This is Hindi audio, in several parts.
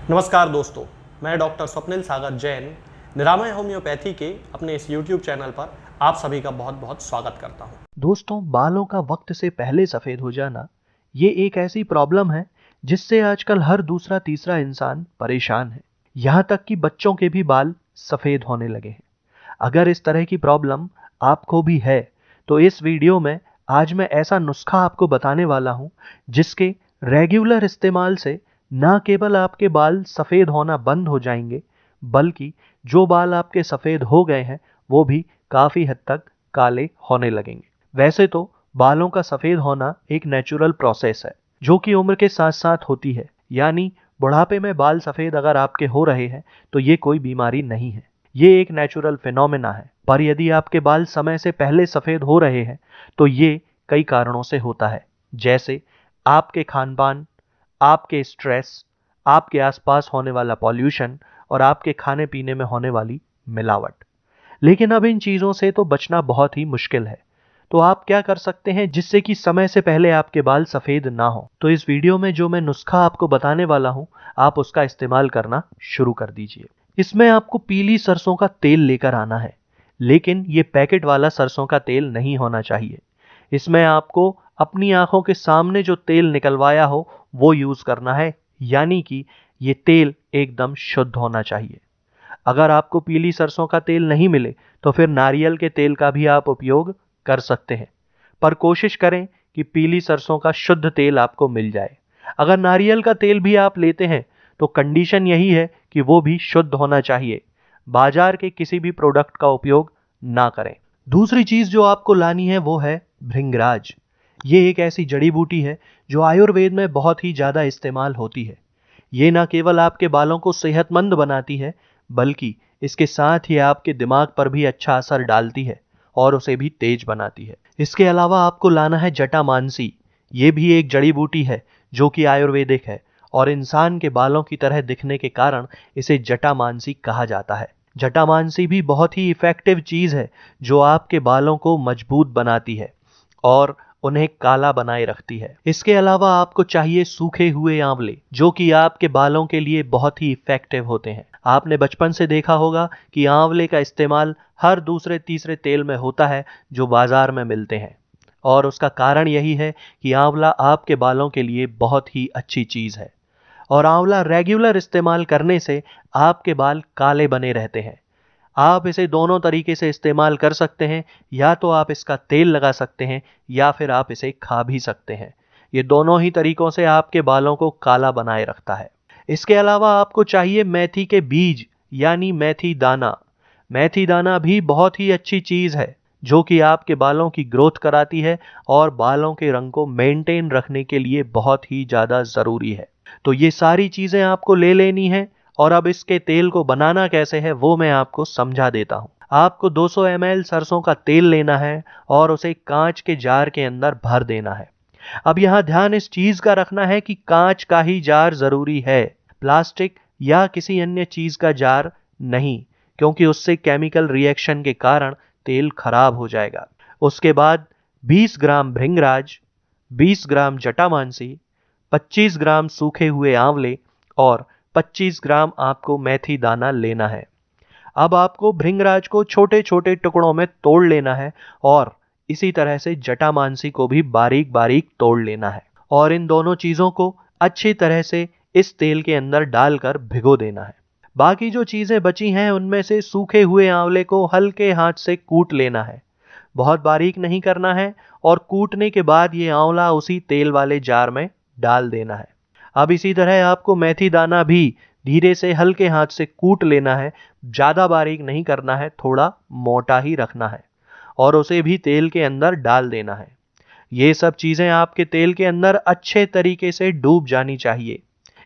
नमस्कार दोस्तों, मैं डॉक्टर स्वप्निल सागर जैन निरामय होम्योपैथी के अपने इस YouTube चैनल पर आप सभी का बहुत बहुत स्वागत करता हूं। दोस्तों, बालों का वक्त से पहले सफेद हो जाना ये एक ऐसी प्रॉब्लम है जिससे आजकल हर दूसरा तीसरा इंसान परेशान है। यहाँ तक कि बच्चों के भी बाल सफेद होने लगे हैं। अगर इस तरह की प्रॉब्लम आपको भी है तो इस वीडियो में आज मैं ऐसा नुस्खा आपको बताने वाला हूँ जिसके रेगुलर इस्तेमाल से ना केवल आपके बाल सफेद होना बंद हो जाएंगे, बल्कि जो बाल आपके सफेद हो गए हैं वो भी काफी हद तक काले होने लगेंगे। वैसे तो बालों का सफेद होना एक नेचुरल प्रोसेस है जो कि उम्र के साथ साथ होती है, यानी बुढ़ापे में बाल सफेद अगर आपके हो रहे हैं तो ये कोई बीमारी नहीं है, ये एक नेचुरल फिनोमेना है। पर यदि आपके बाल समय से पहले सफेद हो रहे हैं तो ये कई कारणों से होता है, जैसे आपके खान पान, आपके स्ट्रेस, आपके आसपास होने वाला पॉल्यूशन और आपके खाने पीने में होने वाली मिलावट। लेकिन अब इन चीजों से तो बचना बहुत ही मुश्किल है। तो आप क्या कर सकते हैं जिससे कि समय से पहले आपके बाल सफेद ना हो? तो इस वीडियो में जो मैं नुस्खा आपको बताने वाला हूं, आप उसका इस्तेमाल करना शुरू कर दीजिए। इसमें आपको पीली सरसों का तेल लेकर आना है, लेकिन ये पैकेट वाला सरसों का तेल नहीं होना चाहिए। इसमें आपको अपनी आंखों के सामने जो तेल निकलवाया हो वो यूज करना है, यानी कि ये तेल एकदम शुद्ध होना चाहिए। अगर आपको पीली सरसों का तेल नहीं मिले तो फिर नारियल के तेल का भी आप उपयोग कर सकते हैं, पर कोशिश करें कि पीली सरसों का शुद्ध तेल आपको मिल जाए। अगर नारियल का तेल भी आप लेते हैं तो कंडीशन यही है कि वो भी शुद्ध होना चाहिए। बाजार के किसी भी प्रोडक्ट का उपयोग ना करें। दूसरी चीज जो आपको लानी है वो है भृंगराज। ये एक ऐसी जड़ी बूटी है जो आयुर्वेद में बहुत ही ज्यादा इस्तेमाल होती है। ये ना केवल आपके बालों को सेहतमंद बनाती है, बल्कि इसके साथ ही आपके दिमाग पर भी अच्छा असर डालती है और उसे भी तेज बनाती है। इसके अलावा आपको लाना है जटामांसी। ये भी एक जड़ी बूटी है जो कि आयुर्वेदिक है और इंसान के बालों की तरह दिखने के कारण इसे जटामांसी कहा जाता है। जटामांसी भी बहुत ही इफेक्टिव चीज है जो आपके बालों को मजबूत बनाती है और उन्हें काला बनाए रखती है। इसके अलावा आपको चाहिए सूखे हुए आंवले, जो कि आपके बालों के लिए बहुत ही इफेक्टिव होते हैं। आपने बचपन से देखा होगा कि आंवले का इस्तेमाल हर दूसरे तीसरे तेल में होता है जो बाजार में मिलते हैं, और उसका कारण यही है कि आंवला आपके बालों के लिए बहुत ही अच्छी चीज है और आंवला रेगुलर इस्तेमाल करने से आपके बाल काले बने रहते हैं। आप इसे दोनों तरीके से इस्तेमाल कर सकते हैं, या तो आप इसका तेल लगा सकते हैं या फिर आप इसे खा भी सकते हैं। ये दोनों ही तरीकों से आपके बालों को काला बनाए रखता है। इसके अलावा आपको चाहिए मेथी के बीज, यानी मेथी दाना। मेथी दाना भी बहुत ही अच्छी चीज है जो कि आपके बालों की ग्रोथ कराती है और बालों के रंग को मेंटेन रखने के लिए बहुत ही ज्यादा जरूरी है। तो ये सारी चीजें आपको ले लेनी है, और अब इसके तेल को बनाना कैसे है वो मैं आपको समझा देता हूं। आपको 200 ml सरसों का तेल लेना है और उसे कांच के जार के अंदर भर देना है। अब यहां ध्यान इस चीज का रखना है कि कांच का ही जार जरूरी है, प्लास्टिक या किसी अन्य चीज का जार नहीं, क्योंकि उससे केमिकल रिएक्शन के कारण तेल खराब हो जाएगा। उसके बाद 20 ग्राम भृंगराज, 20 ग्राम जटामांसी, 25 ग्राम सूखे हुए आंवले और 25 ग्राम आपको मेथी दाना लेना है। अब आपको भृंगराज को छोटे छोटे टुकड़ों में तोड़ लेना है और इसी तरह से जटामांसी को भी बारीक बारीक तोड़ लेना है, और इन दोनों चीजों को अच्छी तरह से इस तेल के अंदर डालकर भिगो देना है। बाकी जो चीजें बची हैं उनमें से सूखे हुए आंवले को हल्के हाथ से कूट लेना है, बहुत बारीक नहीं करना है, और कूटने के बाद ये आंवला उसी तेल वाले जार में डाल देना है। अब इसी तरह आपको मेथी दाना भी धीरे से हल्के हाथ से कूट लेना है, ज्यादा बारीक नहीं करना है, थोड़ा मोटा ही रखना है, और उसे भी तेल के अंदर डाल देना है। ये सब चीजें आपके तेल के अंदर अच्छे तरीके से डूब जानी चाहिए।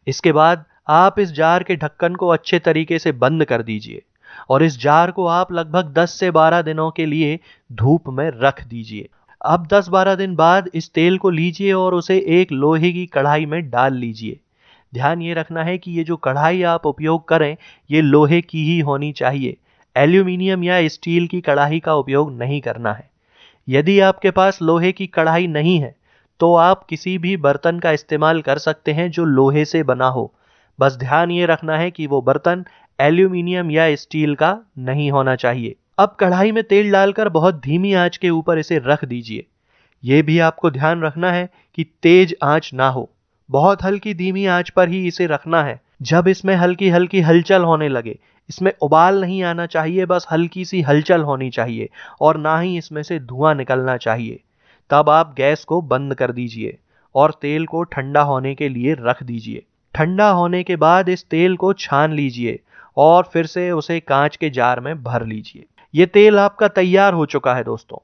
इसके बाद आप इस जार के ढक्कन को अच्छे तरीके से बंद कर दीजिए और इस जार को आप लगभग 10 से 12 दिनों के लिए धूप में रख दीजिए। अब 10-12 दिन बाद इस तेल को लीजिए और उसे एक लोहे की कढ़ाई में डाल लीजिए। ध्यान ये रखना है कि ये जो कढ़ाई आप उपयोग करें ये लोहे की ही होनी चाहिए, एल्यूमिनियम या स्टील की कढ़ाई का उपयोग नहीं करना है। यदि आपके पास लोहे की कढ़ाई नहीं है तो आप किसी भी बर्तन का इस्तेमाल कर सकते हैं जो लोहे से बना हो, बस ध्यान ये रखना है कि वो बर्तन एल्यूमिनियम या स्टील का नहीं होना चाहिए। अब कढ़ाई में तेल डालकर बहुत धीमी आंच के ऊपर इसे रख दीजिए। ये भी आपको ध्यान रखना है कि तेज आंच ना हो, बहुत हल्की धीमी आंच पर ही इसे रखना है। जब इसमें हल्की हल्की हलचल होने लगे, इसमें उबाल नहीं आना चाहिए, बस हल्की सी हलचल होनी चाहिए और ना ही इसमें से धुआं निकलना चाहिए, तब आप गैस को बंद कर दीजिए और तेल को ठंडा होने के लिए रख दीजिए। ठंडा होने के बाद इस तेल को छान लीजिए और फिर से उसे कांच के जार में भर लीजिए। ये तेल आपका तैयार हो चुका है दोस्तों।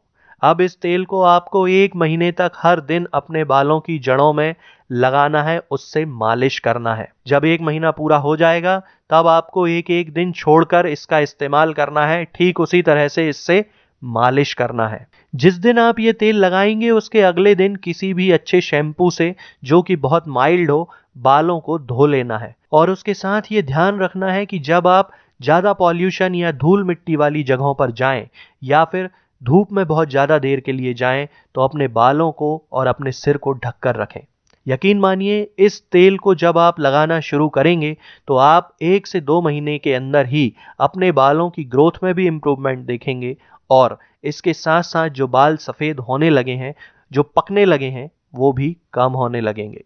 अब इस तेल को आपको 1 महीने तक हर दिन अपने बालों की जड़ों में लगाना है, उससे मालिश करना है। जब 1 महीना पूरा हो जाएगा तब आपको एक एक दिन छोड़कर इसका इस्तेमाल करना है, ठीक उसी तरह से इससे मालिश करना है। जिस दिन आप ये तेल लगाएंगे उसके अगले दिन किसी भी अच्छे शैम्पू से, जो कि बहुत माइल्ड हो, बालों को धो लेना है। और उसके साथ ये ध्यान रखना है कि जब आप ज़्यादा पॉल्यूशन या धूल मिट्टी वाली जगहों पर जाएं या फिर धूप में बहुत ज़्यादा देर के लिए जाएं तो अपने बालों को और अपने सिर को ढककर रखें। यकीन मानिए, इस तेल को जब आप लगाना शुरू करेंगे तो आप 1 से 2 महीने के अंदर ही अपने बालों की ग्रोथ में भी इम्प्रूवमेंट देखेंगे और इसके साथ साथ जो बाल सफ़ेद होने लगे हैं, जो पकने लगे हैं, वो भी कम होने लगेंगे।